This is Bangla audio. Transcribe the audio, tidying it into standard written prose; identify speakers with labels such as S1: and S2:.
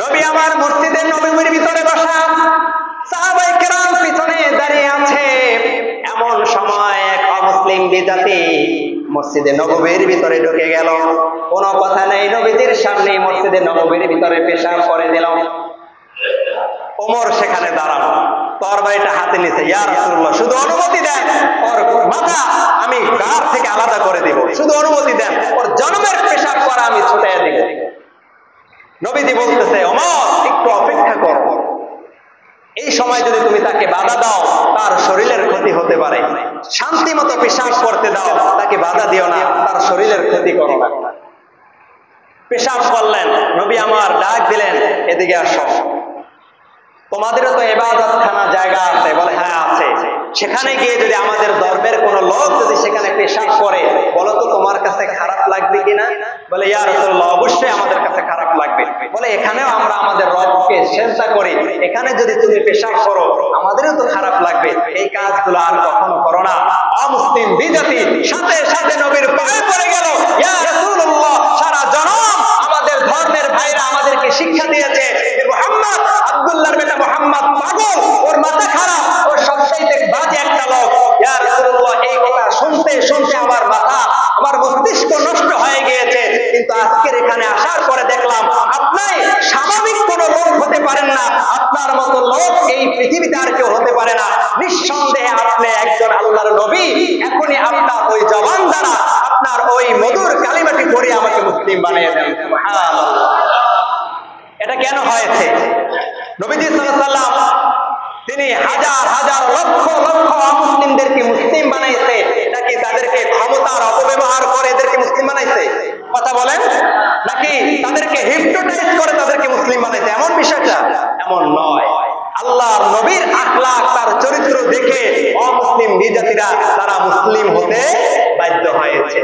S1: নবী আমার মসজিদের নববীর ভিতরে বসা, সাহাবায়ে কেরাম পিছনে দাঁড়িয়ে আছে। এমন সময় এক অমুসলিম বিজাতি মসজিদে নববীর ভিতরে ঢুকে গেল। কোনো কথা নেই, নবীজির সামনে মসজিদে নববীর ভিতরে পেশাব করে দিল। ওমর সেখানে দাঁড়ানো, তরবারিটা হাতে নিছে। ইয়া রাসূলুল্লাহ, শুধু অনুমতি দেন, ওর মাথা আমি গার থেকে আলাদা করে দিব, শুধু অনুমতি দেন, ওর জন্মের পেশাব করা আমি ছুটাইয়া দিব। নবীজি বলতেছে, ওমর একটু অপেক্ষা কর, এই সময় যদি তুমি তাকে বাধা দাও তার শরীরের ক্ষতি হতে পারে। শান্তি মতো পেশাব করতে দাও, তাকে বাধা দিও না, তার শরীরের ক্ষতি করো না। পেশাব করলেন, নবী আমার ডাক দিলেন, এদিকে আসো, তোমাদেরও তো ইবাদতখানা জায়গা আছে। বলে হ্যাঁ আছে। সেখানে গিয়ে যদি আমাদের ধর্মের কোন লোক যদি সেখানে পেশাব করে, বলো তো তোমার কাছে খারাপ লাগবে কিনা? বলে ইয়া রাসূলুল্লাহ, অবশ্যই আমাদের কাছে খারাপ লাগবে। বলে এখানেও আমরা আমাদের রবকে সিজদা করি, এখানে যদি তুমি পেশাব করো আমাদেরও তো খারাপ লাগবে। এই কাজগুলো আর কখনো করো না। অমুসলিম বিজাতি সাথে সাথে নবীর পায়ে পড়ে গেল, ইয়া রাসূলুল্লাহ, সারা জনম আমাদের ধর্মের ভাইরা আমাদেরকে শিক্ষা দিয়েছে মুহাম্মদ, আব্দুল্লাহর বেটা মুহাম্মদ পাগল, ওর মাথা খারাপ, ওর সবচাইতে বাজে একটা লোক। ইয়া রাসূলুল্লাহ, এই কথা শুনতে শুনতে আমার মাথা, আমার মস্তিষ্ক নষ্ট হয়ে গিয়েছে। কিন্তু আজকের এখানে আসার পরে দেখলাম আপনি স্বাভাবিক কোন লোক হতে পারেন না, আপনার মতো লোক এই পৃথিবীতে আর কেউ হতে পারে না। নিঃসন্দেহে আপনি একজন আল্লাহর নবী। এখনই আপনার ওই জবান দ্বারা আপনার ওই মধুর কালিমাটি পড়ে আমাকে মুসলিম বানিয়ে দেন। সুবহানাল্লাহ। এটা কেন হয়েছে? নবীজি সাল্লাল্লাহু আলাইহি ওয়াসাল্লাম তিনি হাজার হাজার লক্ষ লক্ষ অমুসলিমদেরকে মুসলিম বানাইছে। নাকি তাদেরকে ক্ষমতার অপব্যবহার করে এদেরকে মুসলিম বানাইছে? কথা বলেন। নাকি তাদেরকে হিপনোটাইজ করে তাদেরকে মুসলিম বানাইছে? এমন বিষয়টা এমন নয়। আল্লাহর নবীর আখলাক, তার চরিত্র দেখে অমুসলিম বিজাতিরা তারা মুসলিম হতে বাধ্য হয়েছে।